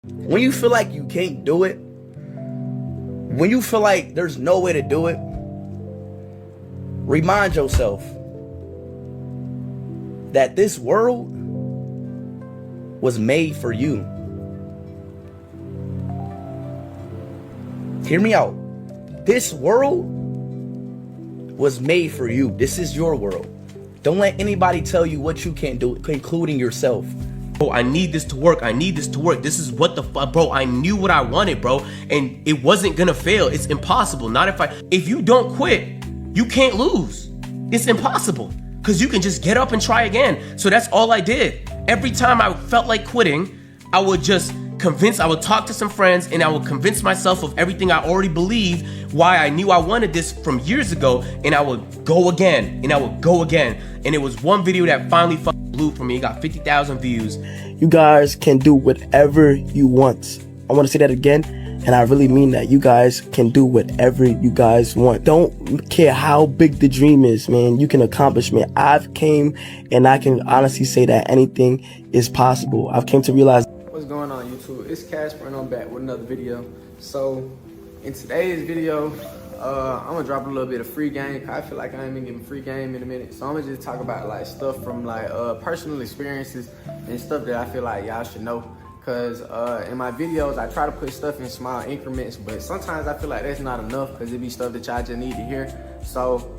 When you feel like you can't do it, when you feel like there's no way to do it, remind yourself that this world was made for you. Hear me out. This world was made for you. This is your world. Don't let anybody tell you what you can't do, including yourself. Bro, I need this to work. I need this to work. This is what the fuck, bro. I knew what I wanted, bro. And it wasn't gonna fail. It's impossible. If you don't quit, you can't lose. It's impossible. Cause you can just get up and try again. So that's all I did. Every time I felt like quitting, I would talk to some friends and I would convince myself of everything I already believed, why I knew I wanted this from years ago, and I would go again, and I would go again. And it was one video that finally blew for me. It got 50,000 views. You guys can do whatever you want. I want to say that again, and I really mean that. You guys can do whatever you guys want. Don't care how big the dream is, man. You can accomplish, man. I've came, and I can honestly say that anything is possible. I've came to realize. What's going on, YouTube? It's Casper and I'm back with another video. So in today's video, I'm gonna drop a little bit of free game. I feel like I ain't been giving free game in a minute, so I'm gonna just talk about like stuff from like personal experiences and stuff that I feel like y'all should know. Cause in my videos I try to put stuff in small increments, but sometimes I feel like that's not enough because it be stuff that y'all just need to hear. So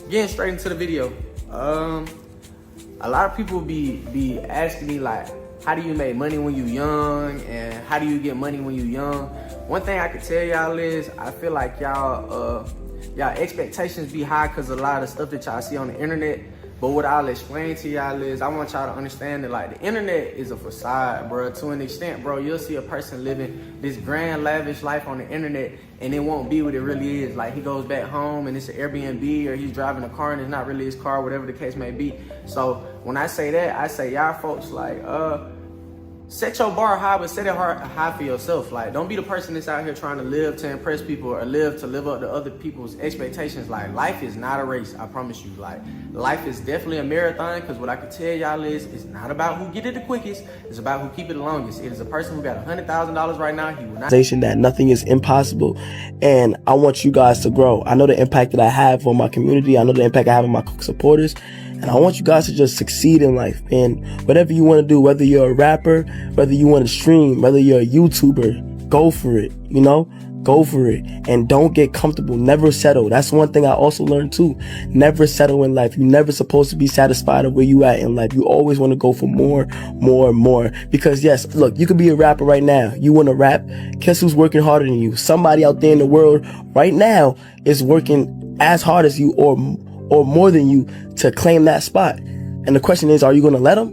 getting straight into the video, a lot of people be asking me like, how do you make money when you young, and how do you get money when you young? One thing I can tell y'all is I feel like y'all expectations be high because of a lot of stuff that y'all see on the internet. But what I'll explain to y'all is I want y'all to understand that like the internet is a facade, bro. To an extent, bro, you'll see a person living this grand lavish life on the internet and it won't be what it really is. Like he goes back home and it's an Airbnb, or he's driving a car and it's not really his car, whatever the case may be. So when I say that, I say y'all folks like set your bar high, but set it high for yourself. Like, don't be the person that's out here trying to live to impress people or live to live up to other people's expectations. Like, life is not a race, I promise you. Like, life is definitely a marathon, because what I can tell y'all is it's not about who get it the quickest, it's about who keep it the longest. It is a person who got $100,000 right now, he will not. That nothing is impossible, and I want you guys to grow. I know the impact that I have on my community. I know the impact I have on my supporters. And I want you guys to just succeed in life, and whatever you want to do, whether you're a rapper, whether you want to stream, whether you're a YouTuber, go for it, you know, go for it. And don't get comfortable. Never settle. That's one thing I also learned too. Never settle in life. You're never supposed to be satisfied of where you at in life. You always want to go for more, more, more. Because yes, look, you could be a rapper right now. You want to rap. Guess who's working harder than you? Somebody out there in the world right now is working as hard as you, or more than you, to claim that spot. And the question is, are you gonna let them?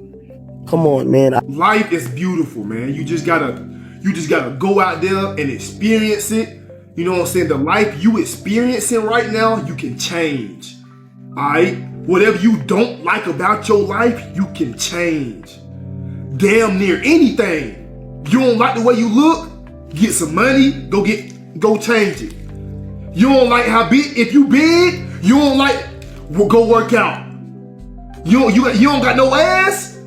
Come on, man. Life is beautiful, man. You just gotta go out there and experience it. You know what I'm saying? The life you experiencing right now, you can change. Alright? Whatever you don't like about your life, you can change. Damn near anything. You don't like the way you look? Get some money, go change it. You don't like how big, if you big, you don't like, well, go work out. You don't got no ass?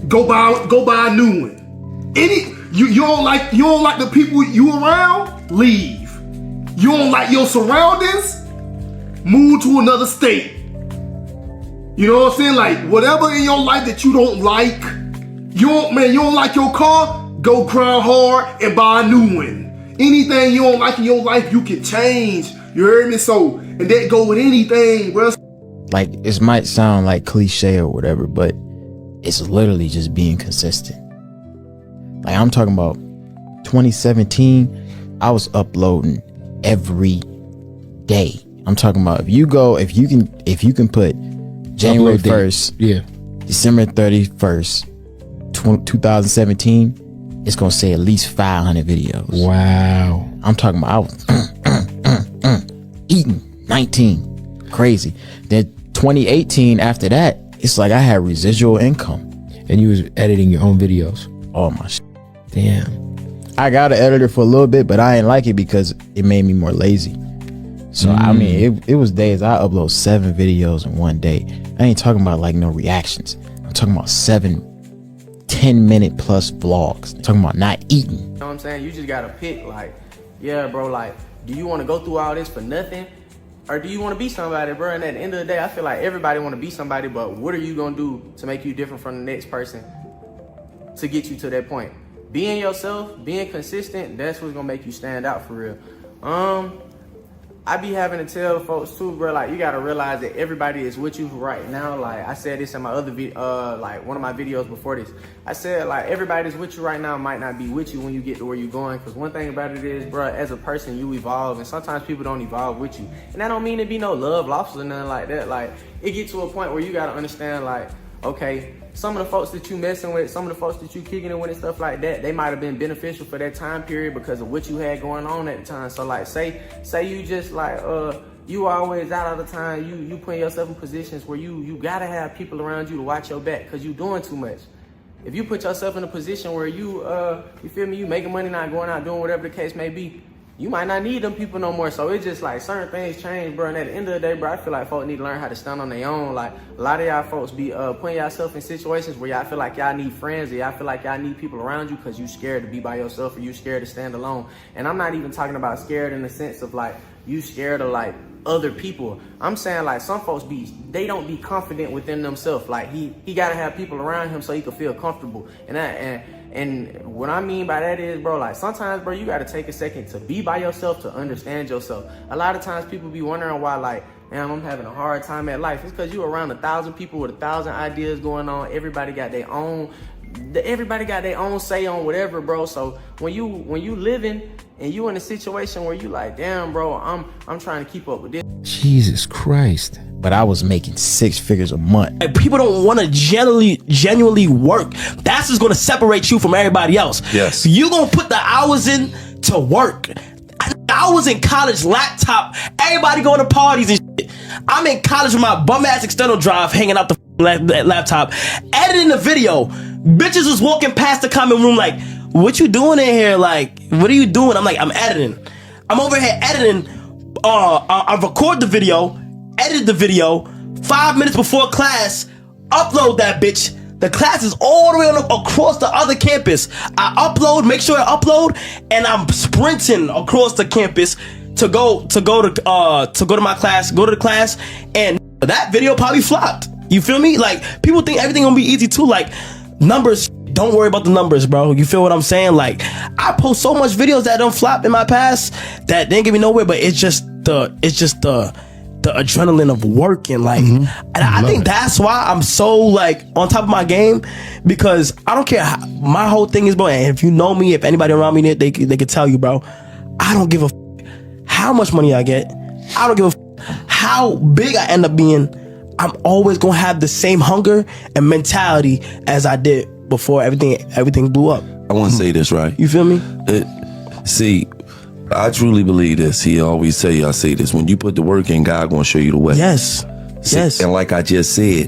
Go buy a new one. You don't like the people you around? Leave. You don't like your surroundings? Move to another state. You know what I'm saying? Like, whatever in your life that you don't like, you don't like your car? Go grind hard and buy a new one. Anything you don't like in your life, you can change. You heard me? So, and that go with anything, bro. Like, it might sound like cliche or whatever, but it's literally just being consistent. Like, I'm talking about 2017, I was uploading every day. I'm talking about if you can put January 1st, yeah, December 31st, 2017, it's gonna say at least 500 videos. Wow. I'm talking about I was eating 19, crazy. Then 2018, after that, it's like I had residual income. And you was editing your own videos. All my shit. Damn. I got an editor for a little bit, but I didn't like it because it made me more lazy. So I mean, it was days I upload 7 videos in one day. I ain't talking about like no reactions. I'm talking about 7, 10 10-minute plus vlogs. I'm talking about not eating. You know what I'm saying? You just gotta pick, like, yeah, bro, like, do you want to go through all this for nothing? Or do you want to be somebody, bro? And at the end of the day, I feel like everybody want to be somebody, but what are you going to do to make you different from the next person to get you to that point? Being yourself, being consistent, that's what's going to make you stand out for real. I be having to tell folks too, bro, like, you got to realize that everybody is with you right now. Like, I said this in my other video, like one of my videos before this. I said, like, everybody's with you right now might not be with you when you get to where you're going. Because one thing about it is, bro, as a person, you evolve. And sometimes people don't evolve with you. And that don't mean it be no love lost or nothing like that. Like, it gets to a point where you got to understand, like, okay, some of the folks that you messing with, some of the folks that you kicking it with and stuff like that, they might have been beneficial for that time period because of what you had going on at the time. So like, say you just like, you always out all the time, you putting yourself in positions where you gotta have people around you to watch your back because you doing too much. If you put yourself in a position where you feel me, you making money, not going out, doing whatever the case may be, you might not need them people no more. So it's just like certain things change, bro. And at the end of the day, bro, I feel like folks need to learn how to stand on their own. Like, a lot of y'all folks be putting yourself in situations where y'all feel like y'all need friends or y'all feel like y'all need people around you because you scared to be by yourself or you scared to stand alone. And I'm not even talking about scared in the sense of like you scared of like other people. I'm saying like some folks they don't be confident within themselves. Like he gotta have people around him so he can feel comfortable. And what I mean by that is, bro, like sometimes, bro, you got to take a second to be by yourself, to understand yourself. A lot of times people be wondering why, like, man, I'm having a hard time at life. It's because you around 1,000 people with 1,000 ideas going on. Everybody got their own say on whatever, bro. So when you living and you in a situation where you like, damn, bro, I'm trying to keep up with this. Jesus Christ. But I was making 6 figures a month. Like, people don't want to genuinely work. That's what's going to separate you from everybody else. Yes. You going to put the hours in to work. I was in college, laptop, everybody going to parties and shit. I'm in college with my bum ass external drive hanging out the laptop, editing the video. Bitches was walking past the comment room like, what you doing in here? Like, what are you doing? I'm like, I'm editing. I'm over here editing. I record the video, edit the video, 5 minutes before class, upload that bitch. The class is all the way across the other campus. I upload, make sure I upload, and I'm sprinting across the campus to go to my class, go to the class, and that video probably flopped. You feel me? Like, people think everything gonna be easy too. Like, numbers, don't worry about the numbers, bro. You feel what I'm saying? Like, I post so much videos that don't flop in my past that didn't get me nowhere, but it's just the adrenaline of working, like, and I think that's why I'm so like on top of my game, because I don't care how, my whole thing is, bro, and if you know me, if anybody around me, they could tell you, bro, I don't give a how much money I get. I don't give a how big I end up being. I'm always gonna have the same hunger and mentality as I did before everything blew up. I want to say this, right? You feel me? See, I truly believe this. He always say, I say this, when you put the work in, God gonna show you the way. Yes. See, yes. And like I just said,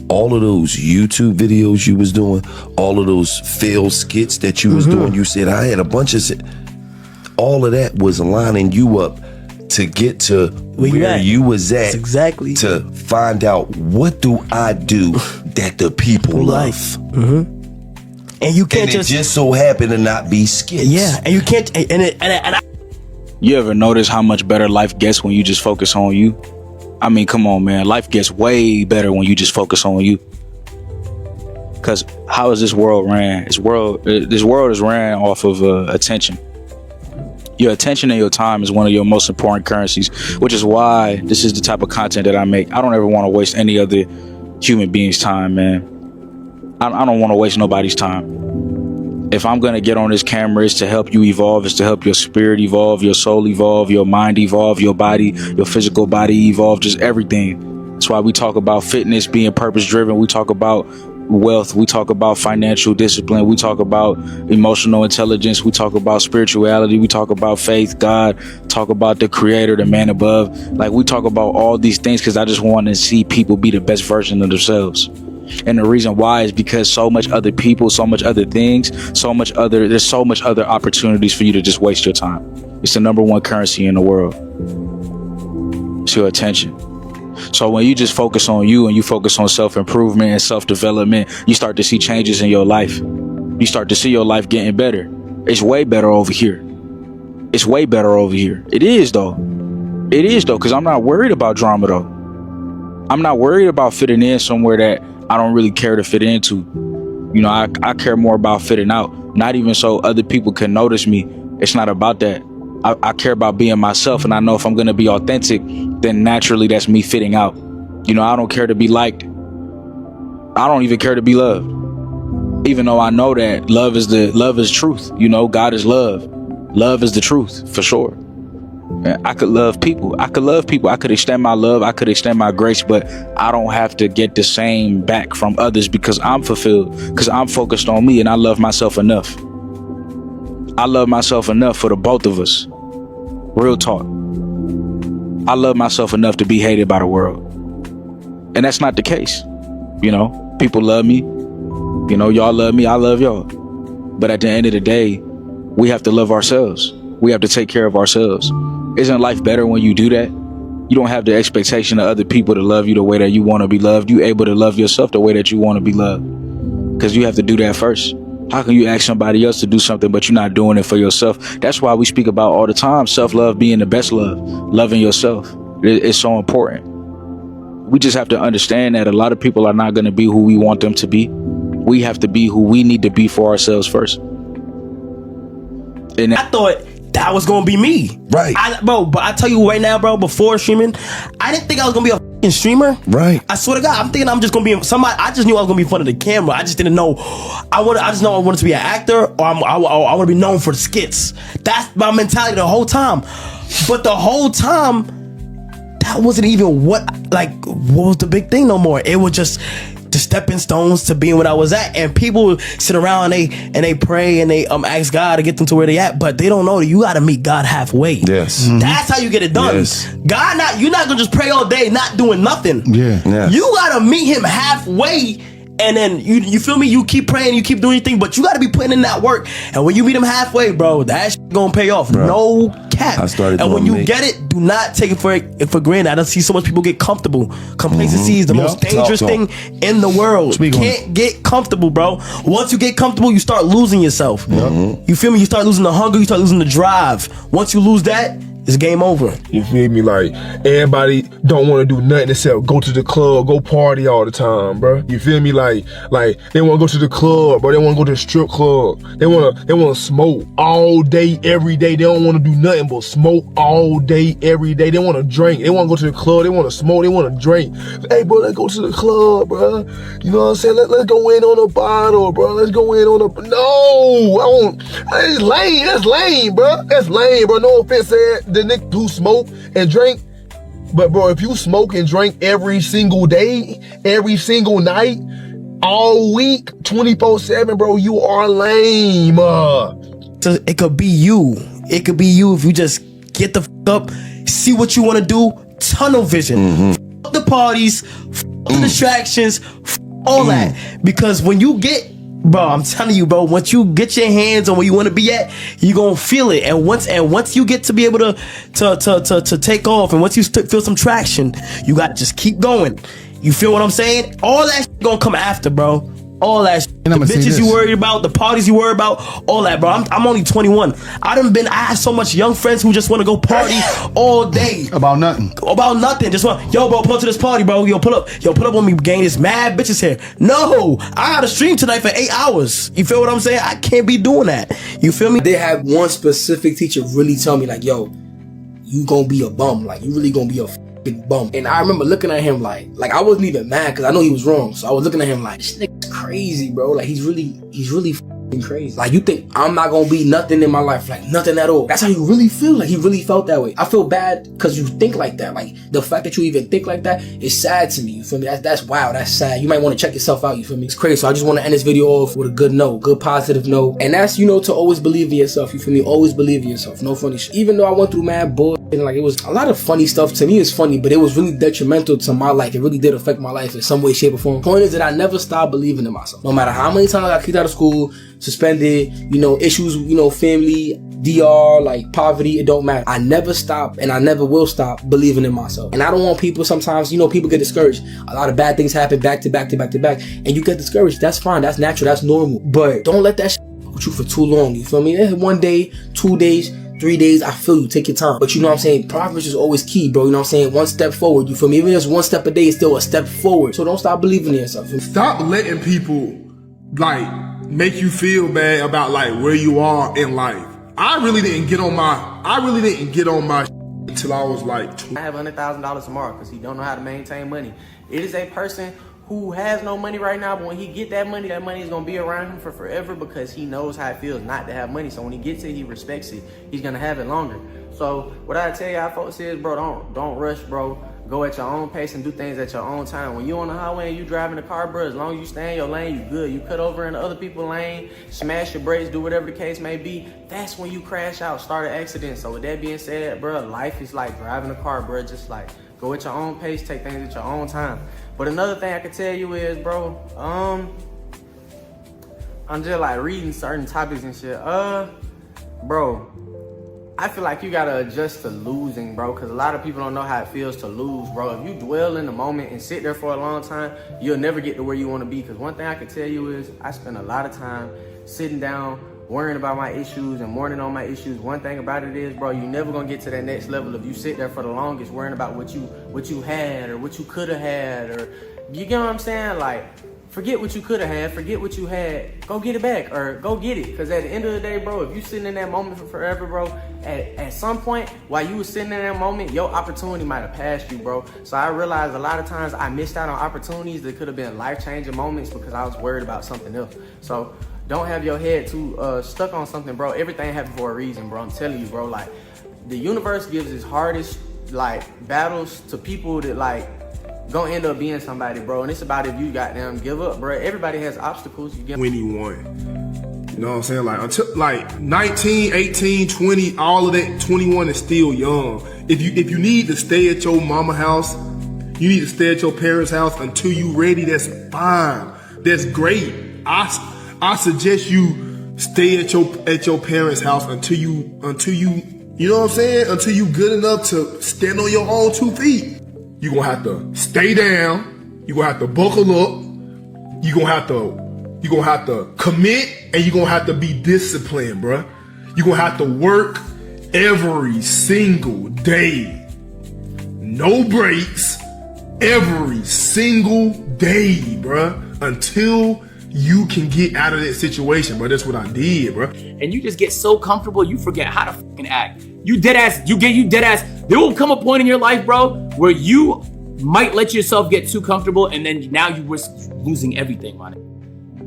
all of those YouTube videos you was doing, all of those failed skits that you was doing, you said I had a bunch of all of that was lining you up to get to where you was at. That's exactly. To find out, what do I do that the people love? And you can't it just so happen to not be skits. Yeah, and you can't. And you ever notice how much better life gets when you just focus on you? I mean, come on, man. Life gets way better when you just focus on you. Because how is this world ran? This world is ran off of attention. Your attention and your time is one of your most important currencies, which is why this is the type of content that I make. I don't ever want to waste any other human being's time, man. I don't want to waste nobody's time. If I'm going to get on this camera, it's to help you evolve. It's to help your spirit evolve, your soul evolve, your mind evolve, your body, your physical body evolve, just everything. That's why we talk about fitness, being purpose driven. We talk about wealth. We talk about financial discipline. We talk about emotional intelligence. We talk about spirituality. We talk about faith, God, talk about the creator, the man above. Like, we talk about all these things because I just want to see people be the best version of themselves. And the reason why is because so much other people, so much other things, there's so much other opportunities for you to just waste your time. It's the #1 currency in the world. It's your attention. So when you just focus on you and you focus on self-improvement and self-development, you start to see changes in your life. You start to see your life getting better. It's way better over here. It's way better over here. It is though. It is though, because I'm not worried about drama though. I'm not worried about fitting in somewhere that I don't really care to fit into. You know, I care more about fitting out. Not even so other people can notice me. It's not about that. I care about being myself, and I know if I'm gonna be authentic, then naturally that's me fitting out. You know, I don't care to be liked. I don't even care to be loved. Even though I know that love is truth. You know, God is love. Love is the truth, for sure. And I could love people. I could extend my love. I could extend my grace, but I don't have to get the same back from others because I'm fulfilled, because I'm focused on me and I love myself enough. I love myself enough for the both of us. Real talk. I love myself enough to be hated by the world. And that's not the case. You know, people love me. You know, y'all love me. I love y'all. But at the end of the day, we have to love ourselves. We have to take care of ourselves. Isn't life better when you do that? You don't have the expectation of other people to love you the way that you want to be loved. You able to love yourself the way that you want to be loved. Because you have to do that first. How can you ask somebody else to do something, but you're not doing it for yourself? That's why we speak about all the time, self-love being the best love, loving yourself. It's so important. We just have to understand that a lot of people are not going to be who we want them to be. We have to be who we need to be for ourselves first. And I thought that was gonna be me, right? But I tell you right now, bro, before streaming, I didn't think I was gonna be a fucking streamer, right? I swear to God, I'm thinking I'm just gonna be somebody. I just knew I was gonna be in front of the camera. I just didn't know. I just know I wanted to be an actor, or I want to be known for the skits. That's my mentality the whole time. But the whole time, that wasn't even what was the big thing no more. It was just the stepping stones to being what I was at. And people sit around and they pray and they ask God to get them to where they at, but they don't know that you gotta meet God halfway. Yes. Mm-hmm. That's how you get it done. Yes. You're not gonna just pray all day not doing nothing. Yeah. You gotta meet him halfway. And then you feel me? You keep praying, you keep doing your thing, but you gotta be putting in that work. And when you meet him halfway, bro, that shit gonna pay off. Bro, no cap. And when you get it, do not take it for granted. I don't see so much people get comfortable. Complacency is the most dangerous thing in the world. You can't get comfortable, bro. Once you get comfortable, you start losing yourself. You feel me? You start losing the hunger, you start losing the drive. Once you lose that, it's game over. You feel me? Like, everybody don't want to do nothing except go to the club, go party all the time, bro. You feel me? Like they want to go to the club, bro. They want to go to the strip club. They want to smoke all day, every day. They don't want to do nothing but smoke all day, every day. They want to drink. They want to go to the club. They want to smoke. They want to drink. Hey, bro, let's go to the club, bro. You know what I'm saying? Let's go in on a bottle, bro. Let's go in on a... No, I won't. That's lame. That's lame, bro. That's lame, bro. No offense, the niggas who smoke and drink, but bro, if you smoke and drink every single day, every single night, all week, 24/7, bro, you are lame. So it could be you. It could be you if you just get the up, see what you want to do, tunnel vision. Fuck the parties, fuck the distractions, all that. Because when you get, bro, I'm telling you, bro, once you get your hands on where you want to be at, you gonna feel it. And once you get to be able to take off, and once you feel some traction, you gotta just keep going. You feel what I'm saying? All that shit gonna come after, bro. All that shit. The bitches you worried about, the parties you worried about, all that, bro. I'm only 21. I have so much young friends who just want to go party all day. About nothing. Just want, yo, bro, pull up to this party, bro. Yo, pull up on me, gang. There's mad bitches here. No, I got to stream tonight for 8 hours. You feel what I'm saying? I can't be doing that. You feel me? They had one specific teacher really tell me, like, yo, you gonna be a bum. Like, you really gonna be a bum. And I remember looking at him like I wasn't even mad because I know he was wrong. So I was looking at him like, this nigga's crazy, bro. Like, he's really crazy. Like, you think I'm not gonna be nothing in my life? Like, nothing at all. That's how you really feel. Like, he really felt that way. I feel bad because you think like that. Like, the fact that you even think like that is sad to me. You feel me? That's wow. That's sad. You might want to check yourself out. You feel me? It's crazy. So I just want to end this video off with a good note, good positive note. And that's, to always believe in yourself. You feel me? Always believe in yourself. No funny shit. Even though I went through mad bull and like, it was a lot of funny stuff. To me, it's funny, but it was really detrimental to my life. It really did affect my life in some way, shape, or form. Point is that I never stopped believing in myself. No matter how many times I got kicked out of school, suspended, issues, family, DR, like poverty, it don't matter. I never stop and I never will stop believing in myself. And I don't want people, sometimes, you know, people get discouraged. A lot of bad things happen back to back to back to back, and you get discouraged. That's fine, that's natural, that's normal. But don't let that shit with you for too long, you feel me? 1 day, 2 days, 3 days, I feel you, take your time. But you know what I'm saying, progress is always key, bro. You know what I'm saying, 1 step forward, you feel me? Even just 1 step a day is still a step forward. So don't stop believing in yourself. Stop letting people, like, make you feel bad about, like, where you are in life. I really didn't get on my until I was like 20. I have $100,000 tomorrow because he don't know how to maintain money. It is a person who has no money right now, but when he get that money is gonna be around him for forever because he knows how it feels not to have money. So when he gets it, he respects it. He's gonna have it longer. So what I tell y'all folks is, bro, don't rush, bro. Go at your own pace and do things at your own time. When you on the highway and you driving a car, bro, as long as you stay in your lane, you good. You cut over into other people's lane, smash your brakes, do whatever the case may be. That's when you crash out, start an accident. So with that being said, bro, life is like driving a car, bro. Just like go at your own pace, take things at your own time. But another thing I can tell you is, bro, I'm just like reading certain topics and shit. Bro, I feel like you gotta adjust to losing, bro, because a lot of people don't know how it feels to lose, bro. If you dwell in the moment and sit there for a long time, you'll never get to where you want to be. Because one thing I can tell you is I spend a lot of time sitting down, worrying about my issues and mourning on my issues. One thing about it is, bro, you never gonna get to that next level if you sit there for the longest worrying about what you had or what you could have had, or you get what I'm saying? Like, forget what you could have had, forget what you had, go get it back or go get it. Because at the end of the day, bro, if you sitting in that moment for forever, bro, at some point while you was sitting in that moment, your opportunity might have passed you, bro. So I realized a lot of times I missed out on opportunities that could have been life-changing moments because I was worried about something else. So don't have your head too stuck on something, bro. Everything happened for a reason, bro. I'm telling you, bro. Like, the universe gives its hardest, like, battles to people that, like, gonna end up being somebody, bro. And it's about if you goddamn give up, bro. Everybody has obstacles. You get 21. You know what I'm saying? Like, until like 19, 18, 20, all of that, 21 is still young. If you need to stay at your mama house, you need to stay at your parents' house until you ready, that's fine. That's great. I suggest you stay at your parents' house until you know what I'm saying? Until you good enough to stand on your own 2 feet. You're gonna have to stay down. You're gonna have to buckle up. You're gonna have to commit, and you're gonna have to be disciplined, bruh. You're gonna have to work every single day. No breaks. Every single day, bruh. Until you can get out of that situation, bro. That's what I did, bro. And you just get so comfortable, you forget how to fucking act. You dead ass. There will come a point in your life, bro, where you might let yourself get too comfortable, and then now you risk losing everything on it.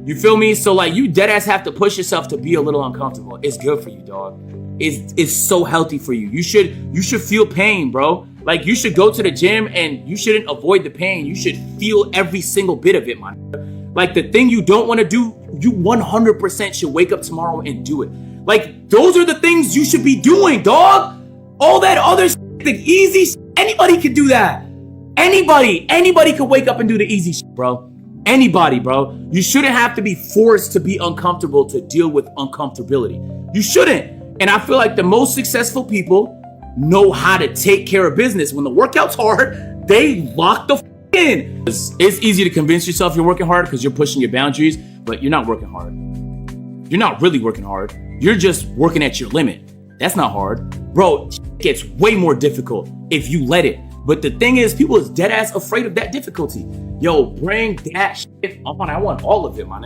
You feel me? So like, you dead ass have to push yourself to be a little uncomfortable. It's good for you, dog. It's so healthy for you. You should feel pain, bro. Like, you should go to the gym and you shouldn't avoid the pain. You should feel every single bit of it, man. Like, the thing you don't want to do, you 100% should wake up tomorrow and do it. Like, those are the things you should be doing, dog. All that other shit, the easy shit, anybody could do that. Anybody could wake up and do the easy shit, bro. Anybody, bro. You shouldn't have to be forced to be uncomfortable to deal with uncomfortability. You shouldn't. And I feel like the most successful people know how to take care of business. When the workout's hard, they lock the in. It's easy to convince yourself you're working hard because you're pushing your boundaries, but you're not working hard. You're not really working hard. You're just working at your limit. That's not hard. Bro, it gets way more difficult if you let it. But the thing is, people is dead ass afraid of that difficulty. Yo, bring that shit on. I want all of it, man.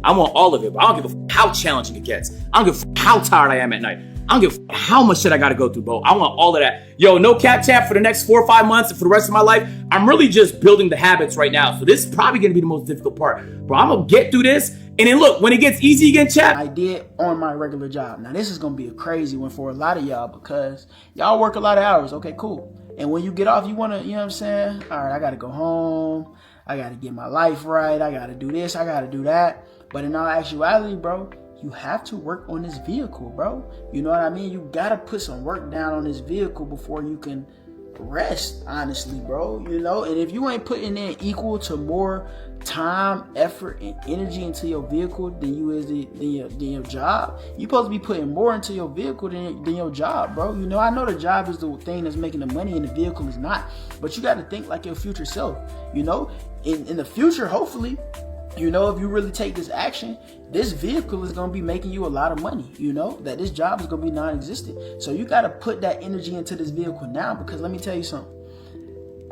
I want all of it, but I don't give a how challenging it gets. I don't give a how tired I am at night. I don't give a how much shit I gotta go through, bro. I want all of that. Yo, no cap tap for the next 4 or 5 months and for the rest of my life. I'm really just building the habits right now. So this is probably gonna be the most difficult part. Bro, I'm gonna get through this. And then look, when it gets easy again, chat. I did on my regular job. Now this is gonna be a crazy one for a lot of y'all because y'all work a lot of hours. Okay, cool. And when you get off, you wanna, you know what I'm saying? All right, I gotta go home. I gotta get my life right. I gotta do this. I gotta do that. But in all actuality, bro, you have to work on this vehicle, bro. You know what I mean? You gotta put some work down on this vehicle before you can rest, honestly, bro. You know, and if you ain't putting in equal to more time, effort, and energy into your vehicle than you is than your job, you supposed to be putting more into your vehicle than your job, bro. You know, I know the job is the thing that's making the money and the vehicle is not, but you got to think like your future self. You know, in the future, hopefully, you know, if you really take this action, this vehicle is going to be making you a lot of money, you know, that this job is going to be non-existent. So you got to put that energy into this vehicle now, because let me tell you something.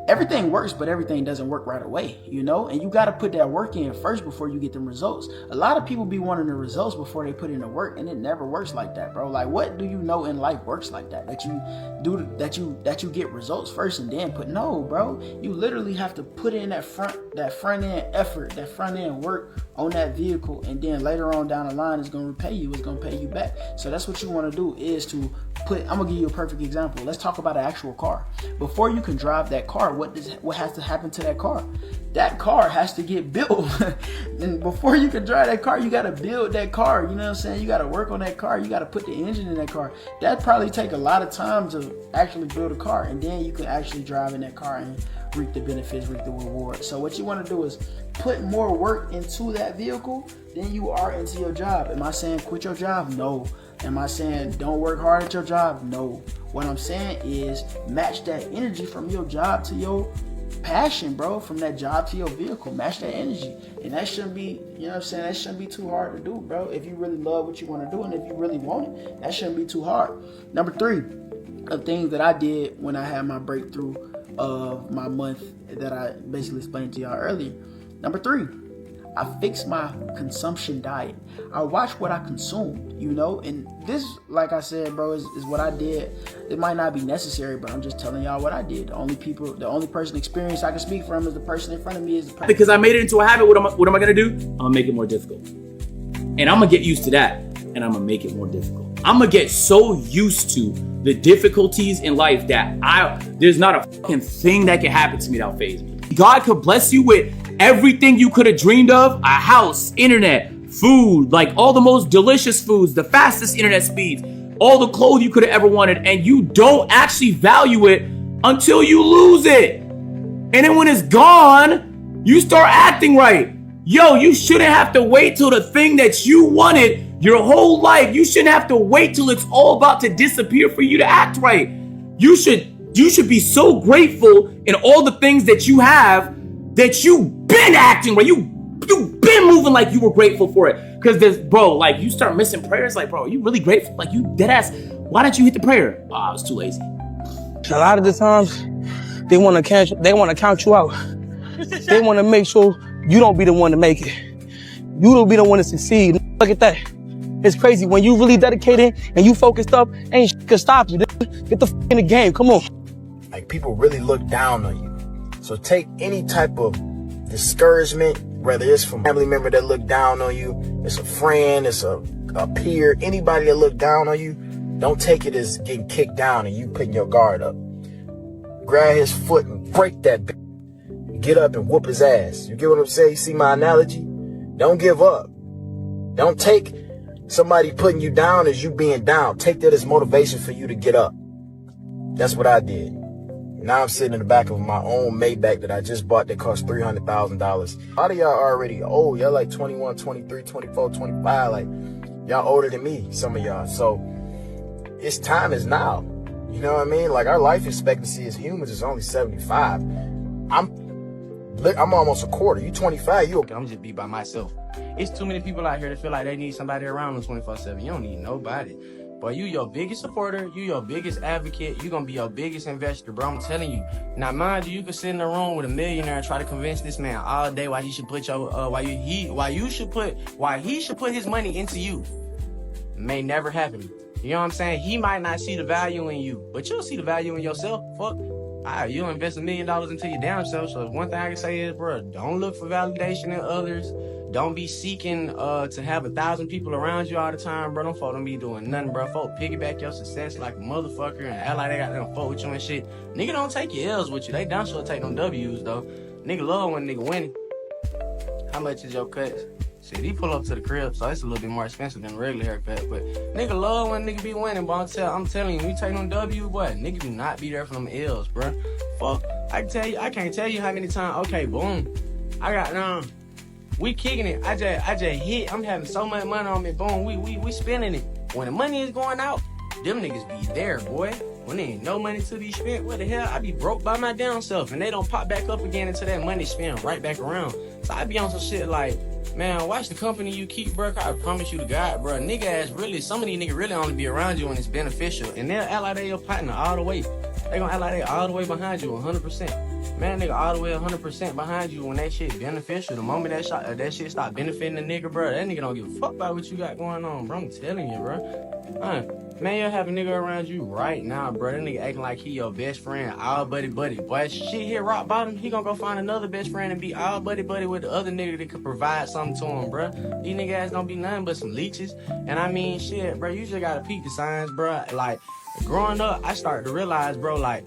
Everything works, but everything doesn't work right away, you know, and you got to put that work in first before you get them results. A lot of people be wanting the results before they put in the work, and it never works like that, bro. Like, what do you know in life works like that? That you do, that you get results first and then no, bro. You literally have to put in that front end effort, that front end work on that vehicle, and then later on down the line, it's going to repay you. It's going to pay you back. So that's what you want to do, is to put, I'm going to give you a perfect example. Let's talk about an actual car. Before you can drive that car, what has to happen to that car? That car has to get built. And before you can drive that car, you got to build that car. You know what I'm saying? You got to work on that car. You got to put the engine in that car. That probably take a lot of time to actually build a car, and then you can actually drive in that car and reap the benefits, reap the reward. So what you want to do is put more work into that vehicle than you are into your job. Am I saying quit your job? No. Am I saying don't work hard at your job? No. What I'm saying is match that energy from your job to your passion, bro. From that job to your vehicle. Match that energy. And that shouldn't be, you know what I'm saying, that shouldn't be too hard to do, bro. If you really love what you want to do, and if you really want it, that shouldn't be too hard. Number 3, of things that I did when I had my breakthrough of my month that I basically explained to y'all earlier. Number 3, I fixed my consumption diet. I watched what I consumed, you know, and this, like I said, bro, is what I did. It might not be necessary, but I'm just telling y'all what I did. The only person experience I can speak from is the person in front of me. Because I made it into a habit, what am I gonna do? I'm gonna make it more difficult. And I'm gonna get used to that, and I'm gonna make it more difficult. I'm gonna get so used to the difficulties in life that there's not a fucking thing that can happen to me that'll faze me. God could bless you with everything you could have dreamed of: a house, internet, food, like all the most delicious foods, the fastest internet speeds, all the clothes you could have ever wanted, and you don't actually value it until you lose it. And then when it's gone, you start acting right. Yo, you shouldn't have to wait till the thing that you wanted your whole life. You shouldn't have to wait till it's all about to disappear for you to act right. You should be so grateful in all the things that you have, that you've been acting right. You've been moving like you were grateful for it. Because there's, bro, like you start missing prayers. Like, bro, are you really grateful? Like, you dead ass. Why didn't you hit the prayer? Oh, I was too lazy. A lot of the times, they want to count you out. They want to make sure you don't be the one to make it. You don't be the one to succeed. Look at that. It's crazy. When you really dedicated and you focused up, ain't shit can stop you. Get the in the game. Come on. Like, people really look down on you. So take any type of discouragement, whether it's from a family member that look down on you, it's a friend, it's a peer, anybody that look down on you, don't take it as getting kicked down and you putting your guard up. Grab his foot and break that bitch. Get up and whoop his ass. You get what I'm saying? You see my analogy? Don't give up. Don't take somebody putting you down as you being down. Take that as motivation for you to get up. That's what I did. Now I'm sitting in the back of my own Maybach that I just bought that cost $300,000. A lot of y'all already old. Y'all like 21, 23, 24, 25. Like, y'all older than me, some of y'all. So it's time is now. You know what I mean? Like, our life expectancy as humans is only 75. I'm almost a quarter. You 25, you okay. I'm just be by myself. It's too many people out here that feel like they need somebody around them 24/7. You don't need nobody. Boy, you your biggest supporter, you your biggest advocate, you gonna be your biggest investor, bro. I'm telling you. Now, mind you, you could sit in the room with a millionaire and try to convince this man all day why he should put his money into you. May never happen. You know what I'm saying? He might not see the value in you, but you'll see the value in yourself. Fuck. You'll invest $1 million into your damn self. So one thing I can say is, bro, don't look for validation in others. Don't be seeking to have 1,000 people around you all the time, bro. Them folk don't be doing nothing, bro. Folk piggyback your success like a motherfucker and act like they got them folk with you and shit. Nigga don't take your L's with you. They damn sure take them W's, though. Nigga love when nigga winning. How much is your cut? Shit, he pull up to the crib, so it's a little bit more expensive than a regular haircut. But nigga love when nigga be winning, but I'm telling you, you take them W, boy, nigga do not be there for them L's, bro. Fuck, I can't tell you how many times. Okay, boom, I got we kicking it. I just hit. I'm having so much money on me. Boom, we spending it. When the money is going out, them niggas be there, boy. When there ain't no money to be spent, what the hell? I be broke by my damn self, and they don't pop back up again until that money spent right back around. So I be on some shit like, man, watch the company you keep, bro. I promise you to God, bro. Nigga ass really, some of these niggas really only be around you when it's beneficial, and they'll act like they your partner all the way. They gonna act like they all the way behind you 100%. Man, nigga all the way 100% behind you when that shit beneficial. The moment that shit stop benefiting the nigga, bro, that nigga don't give a fuck about what you got going on, bro. I'm telling you, bro. Man, you'll have a nigga around you right now, bro. That nigga acting like he your best friend, all buddy. Boy, shit hit rock bottom, he gonna go find another best friend and be all buddy with the other nigga that could provide something to him, bro. These niggas ass don't be nothing but some leeches. And I mean, shit, bro, you just gotta peep the signs, bro. Like, growing up, I started to realize, bro, like,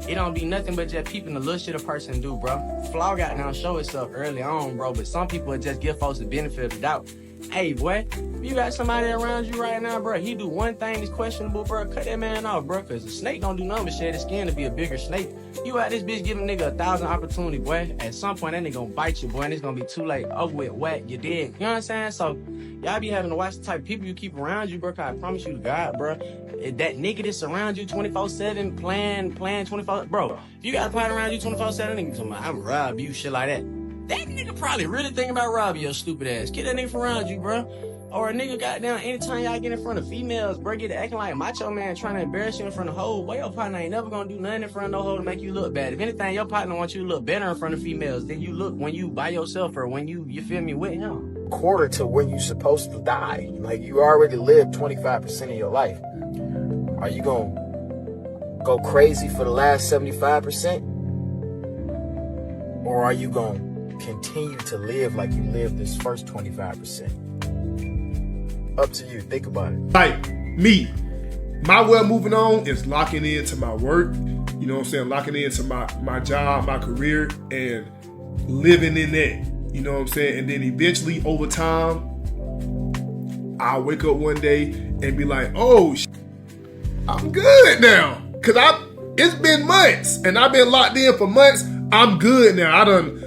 it don't be nothing but just peeping the little shit a person do, bro. Flaw got down show itself early on, bro, but some people just give folks the benefit of the doubt. Hey, boy, if you got somebody around you right now, bro, he do one thing that's questionable, bro, cut that man off, bro, because the snake don't do nothing but shed his skin to be a bigger snake. You out this bitch giving nigga 1,000 opportunity, boy. At some point, that nigga gonna bite you, boy, and it's gonna be too late. Over with, whack, you dead. You know what I'm saying? So, y'all be having to watch the type of people you keep around you, bro, because I promise you to God, bro, that nigga that's around you 24/7, playing 24, bro, if you got a partner around you 24/7, nigga talking about, I'm rob you, shit like that. That nigga probably really thinking about robbing your stupid ass. Get that nigga from around you, bro. Or a nigga goddamn, anytime y'all get in front of females, bro, get acting like macho man trying to embarrass you in front of hoes. Boy, your partner ain't never gonna do nothing in front of no hoe to make you look bad. If anything, your partner wants you to look better in front of females than you look when you by yourself or when you feel me, with him. Quarter to when you supposed to die. Like, you already lived 25% of your life. Are you gonna go crazy for the last 75%? Or are you gonna continue to live like you lived this first 25%? Up to you. Think about it. Like me, my way of moving on is locking into my work. You know what I'm saying? Locking into my job, my career, and living in that. You know what I'm saying? And then eventually, over time, I'll wake up one day and be like, oh, I'm good now. Cause it's been months and I've been locked in for months. I'm good now. I done